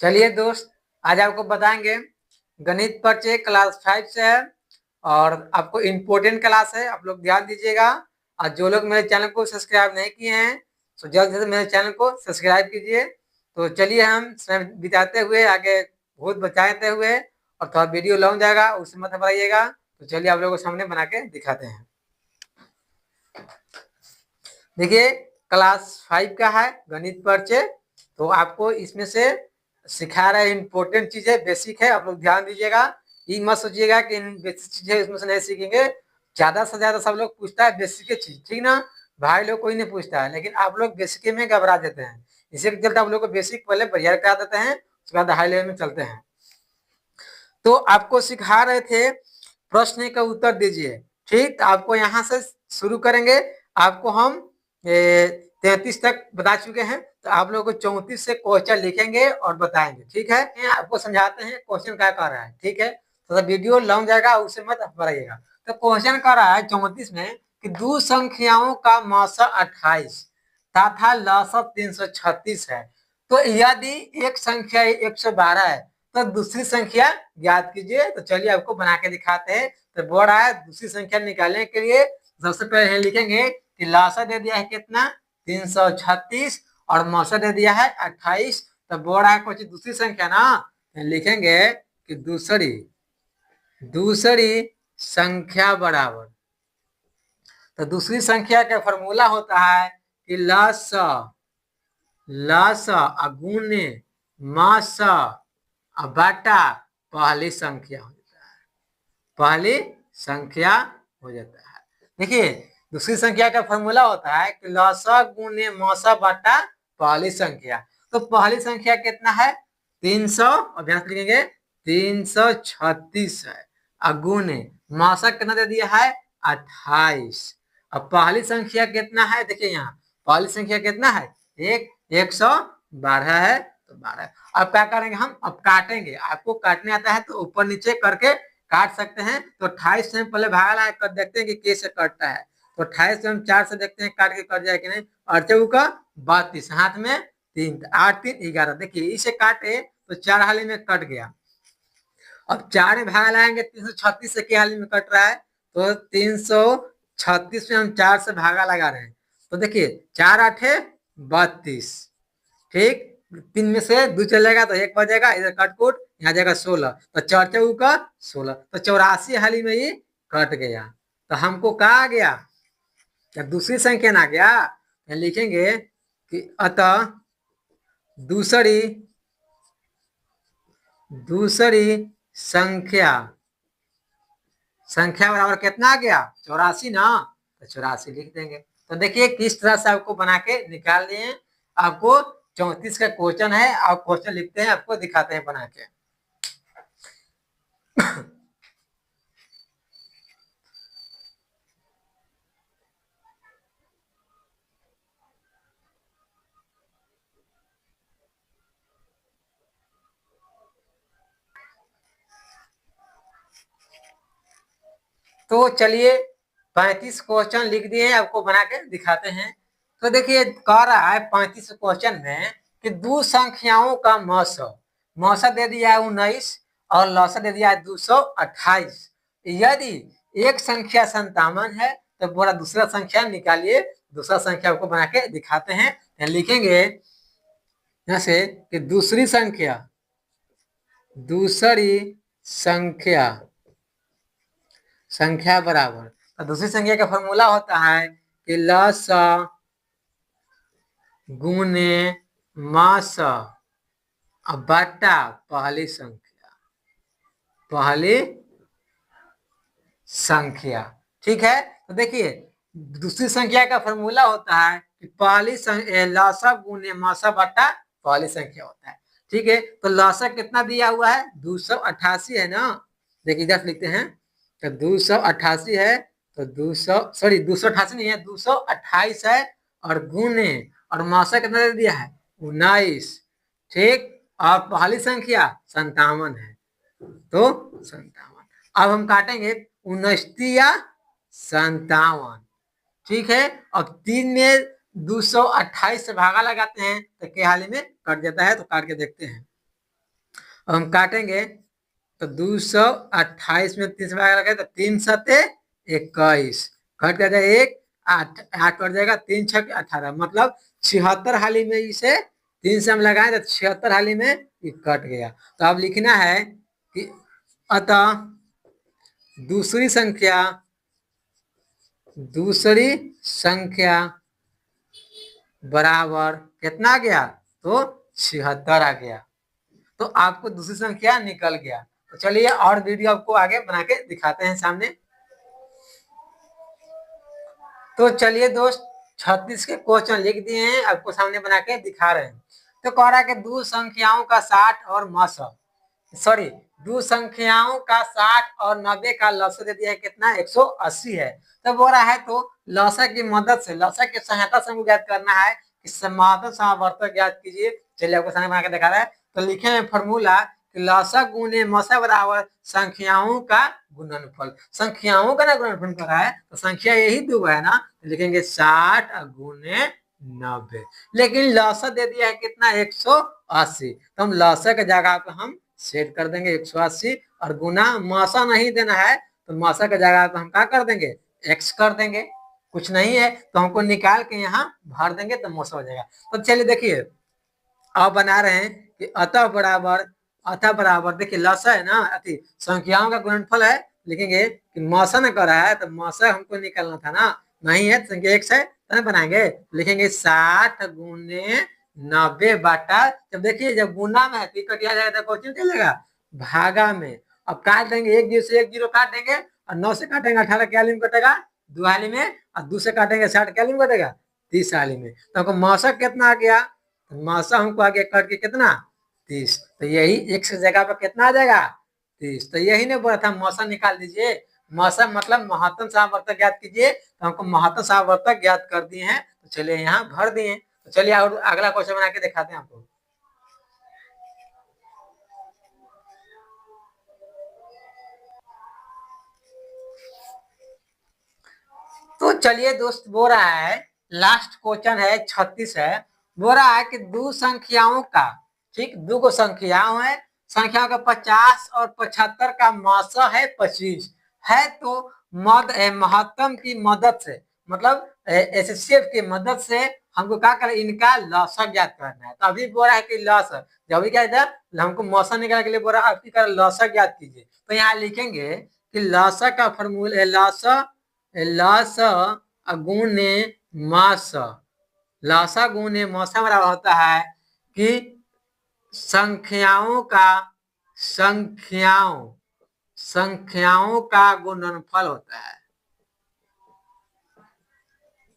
चलिए दोस्त, आज आपको बताएंगे गणित परिचय क्लास 5 से है और आपको इम्पोर्टेंट क्लास है। आप लोग ध्यान दीजिएगा। और जो लोग मेरे चैनल को सब्सक्राइब नहीं किए हैं तो जल्द से मेरे चैनल को सब्सक्राइब कीजिए। तो चलिए हम समय बिताते हुए आगे बहुत बचाते हुए और थोड़ा वीडियो लॉन्ग जाएगा, उससे मत घबराइएगा। तो चलिए आप लोगों को सामने बना के दिखाते हैं। देखिए, क्लास 5 का है गणित परिचय। तो आपको इसमें से सिखा रहे इंपॉर्टेंट चीजें, बेसिक है। आप लोग ध्यान दीजिएगा, ये मत सोचिएगा कि इन बेसिक चीजें इसमें से नहीं सीखेंगे। ज्यादा से ज्यादा सब लोग पूछता है बेसिक की चीज, ठीक ना भाई लोग? कोई नहीं पूछता है, लेकिन आप लोग बेसिक में घबरा देते हैं। इसी के चलते आप लोग को बेसिक पहले बढ़िया करा देते हैं, उसके बाद हाई लेवल में चलते हैं। तो आपको सिखा रहे थे प्रश्न का उत्तर दीजिए, ठीक। आपको यहाँ से शुरू करेंगे। आपको हम 33 तक बता चुके हैं, तो आप लोगों को 34 से क्वेश्चन लिखेंगे और बताएंगे, ठीक है। आपको समझाते हैं क्वेश्चन क्या कर रहा है, ठीक है। तो वीडियो लॉन्ग जाएगा, उससे मत घबराइएगा। तो क्वेश्चन कर रहा है 34 में कि दो संख्याओं का मौसा 28 तथा लसा 336 है। तो यदि एक संख्या 112 है तो दूसरी संख्या ज्ञात कीजिए। तो चलिए आपको बना के दिखाते हैं। तो बोल रहा है दूसरी संख्या निकालने के लिए सबसे पहले लिखेंगे कि लसा दे दिया है कितना, 336, और मौसा दे दिया है 28। तो बोल रहा है कुछ दूसरी संख्या ना, तो लिखेंगे कि दूसरी दूसरी संख्या बराबर। तो दूसरी संख्या का फॉर्मूला होता है कि लसा गुणे मासा बटा पहली संख्या हो जाता है, पहली संख्या हो जाता है। देखिए, दूसरी संख्या का फॉर्मूला होता है कि लसा गुणे मौसा बटा पहली संख्या। तो पहली संख्या कितना है, 300, अभ्यास लिखेंगे 336 है। अगुणे मौसा कितना दे दिया है, 28। अब पहली संख्या कितना है, देखिए यहाँ पहली संख्या कितना है, 112 है, तो 12। अब क्या करेंगे हम, अब काटेंगे। आपको काटने आता है तो ऊपर नीचे करके काट सकते हैं। तो 28 से पहले भागा लगा कर देखते हैं कि कैसे कटता है। तो 28 से हम 4 से देखते हैं काट के कट जाए कि नहीं। और चौका 32, हाथ में 3, 8 3 11। देखिए इसे काटे तो 4 हाली में कट गया। अब 4 में भागा लगाएंगे 336 से क्या हाली में कट रहा है, तो 336 में हम 4 से भागा लगा रहे हैं। तो देखिए 4 8 32, ठीक। 3 में से 2 चलेगा तो 1 बचेगा, इधर कट कुट यहाँ जाएगा 16। तो 4 चौक का 16, तो 84 हाली में ही कट गया। तो हमको कहा आ गया, क्या दूसरी संख्या ना गया। लिखेंगे कि अतः दूसरी दूसरी संख्या संख्या बराबर कितना आ गया, 84 ना। तो 84 लिख देंगे। तो देखिए किस तरह से आपको बना के निकाल दिए। आपको 34 का क्वेश्चन है, आप क्वेश्चन लिखते हैं, आपको दिखाते हैं बना के। तो चलिए 35 क्वेश्चन लिख दिए हैं, आपको बना के दिखाते हैं। तो देखिए कह रहा है 35 क्वेश्चन में कि दो संख्याओं का मौसा दे दिया है 19 और लौसा दे दिया है 228। यदि एक संख्या 57 है तो बोला दूसरा संख्या निकालिए। दूसरा संख्या आपको बना के दिखाते हैं। लिखेंगे जैसे कि दूसरी संख्या संख्या बराबर। तो दूसरी संख्या का फॉर्मूला होता है कि लसा गुणे मासा बटा पहली संख्या, ठीक है। तो देखिए दूसरी संख्या का फॉर्मूला होता है कि लसा गुणे मासा बटा पहली संख्या होता है, ठीक है। तो लसा कितना दिया हुआ है, 288 है ना। देखिए इधर लिखते हैं तो 288 है। तो 288 नहीं है, 228 है। और गुणे और मासा कितना दे दिया है, 19, ठीक। और पहली संख्या 57 है, तो 57। अब हम काटेंगे 19 या 57, ठीक है। अब 3 में 228 से भागा लगाते हैं तो क्या हाल में कट जाता है। तो काट के देखते हैं। अब हम काटेंगे तो 228 में 3 से भाग लगे तो 3 सते 21 कट कर जाएगा एक, 8 8 कट जाएगा, 3 छक 18 मतलब 76 हाली में इसे 3 से हम लगाए तो 76 हाली में ये कट गया। तो अब लिखना है कि अतः दूसरी संख्या बराबर कितना आ गया, तो 76 आ गया। तो आपको दूसरी संख्या निकल गया। तो चलिए और वीडियो आपको आगे बना के दिखाते हैं सामने। तो चलिए दोस्त 36 के क्वेश्चन लिख दिए हैं, आपको सामने बना के दिखा रहे हैं। तो कह रहा है कि दो संख्याओं का 60 और 90 का लसागु दे दिया है कितना, 180 है। तो बोल रहा है तो लसागु की मदद से, लसागु की सहायता से हमको ज्ञात करना है कि समाधान समावर्तक ज्ञात कीजिए। चलिए आपको सामने बना के दिखा रहा है। तो लिखे हैं फॉर्मूला कि लसागु गुने मसागु बराबर संख्याओं का गुणनफल। संख्याओं का ना गुणनफल कर रहा है तो संख्या यही दो है ना, लिखेंगे 60 गुने 90। लेकिन लसागु दे दिया है कितना, 180। तो हम लसागु की जगह पे हम सेट कर देंगे 180 और गुना मासा नहीं देना है तो मासा की जगह पे हम क्या कर देंगे, एक्स कर देंगे। कुछ नहीं है तो हमको निकाल के यहाँ भर देंगे तो मासा हो जाएगा। तो चलिए देखिए अब बना रहे हैं कि अतः बराबर देखिए लसा है ना, अति संख्याओं का गुणनफल है, लिखेंगे कि मौसा न कर रहा है तो मौसा हमको निकालना था ना, नहीं है तो संख्या x है तो बनाएंगे, लिखेंगे 60 गुने 90 बाटा। जब देखिए जब गुना में है तो कटिया जाएगा तो क्वेश्चन चलेगा भागा में। अब काट देंगे, 1 0 से 1 0 काट देंगे और 9 से काटेंगे 18 क्या हाली में कटेगा, 2 हाली में, और 2 से काटेंगे 60 क्या हाली में कटेगा, 30 हाली में। तो हमको मौसा कितना आ गया, मासा हमको आगे कट के कितना 30। तो यही x की जगह पर कितना आ जाएगा 30। तो यही ने बोला था मौसा निकाल दीजिए। मौसा मतलब महत्तम सामवर्तक ज्ञात कीजिए। तो हमको महत्तम सामवर्तक ज्ञात कर दिए हैं, तो चलिए यहाँ भर दिए। तो चलिए और अगला क्वेश्चन बना के दिखाते हैं आपको। तो चलिए दोस्त बोल रहा है लास्ट क्वेश्चन है 36 है। बोल रहा है कि दो संख्याओं का, ठीक, दो संख्याओं है, संख्या का 50 और 75 का मासा है 25 है। तो महत्तम की मदद से मतलब एसएससीएफ की मदद से हमको क्या करें, इनका लसागु ज्ञात करना है। तो अभी बोल रहा है कि लसागु, जब भी क्या था हमको मौसा निकालने के लिए बोल रहा है आपकी लसागु ज्ञात कीजिए। तो यहाँ लिखेंगे कि लसागु का फॉर्मूला लसागु गुने मासा, लसागु गुने मासा बराबर होता है कि संख्याओं का गुणनफल होता है,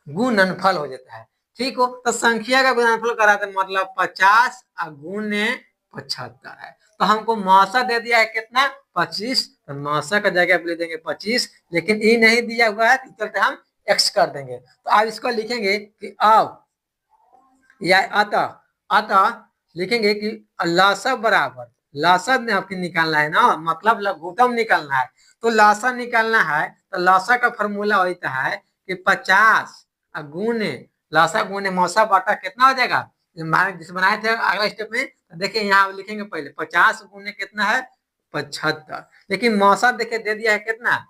गुणनफल हो जाता है। ठीक हो, तो संख्या का गुणनफल कराते मतलब 50 गुने 75 है। तो हमको मासा दे दिया है कितना 25, तो मासा का जगह पे ले देंगे 25, लेकिन ये नहीं दिया हुआ है तो चलते हम x कर देंगे। तो आप इसको लिखेंगे कि अब या अतः लिखेंगे कि लसागु बराबर, लसागु में आपको निकालना है ना, मतलब लघुत्तम निकालना है। तो लसागु निकालना है तो लसागु का फॉर्मूला होता है कि 50 गुने लसागु गुने मौसा बाटा कितना हो जाएगा, जिसे बनाए थे अगला स्टेप में। तो देखिए यहाँ लिखेंगे पहले 50 गुने कितना है 75, लेकिन मौसा देखिए दे दिया है कितना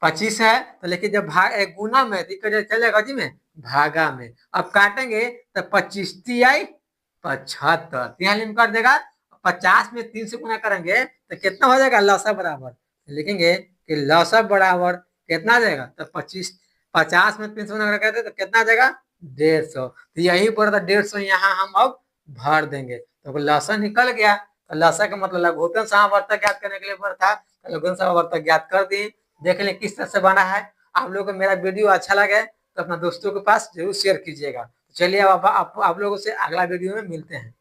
25 है। तो लेकिन जब भाग गुना में चलेगा जी में भागा में। अब काटेंगे तो 25 तिहाई 75, तिहाई में कर देगा। 50 में 3 से गुना करेंगे तो कितना हो जाएगा लसागु बराबर, लिखेंगे कि लसागु बराबर कितना आ जाएगा, तो 25 50 में 3 से गुना करते तो कितना आ जाएगा 150। तो यही बोला था 150 यहाँ हम अब भर देंगे। तो लसागु निकल गया। तो लसागु का मतलब लघुत्तम सामवर्तक ज्ञात करने के लिए बोला था, तो लघुत्तम सामवर्तक ज्ञात कर दिए। देख लें किस तरह से बना है। आप लोगों को मेरा वीडियो अच्छा लगे तो अपना दोस्तों के पास जरूर शेयर कीजिएगा। चलिए अब आप लोगों से अगला वीडियो में मिलते हैं।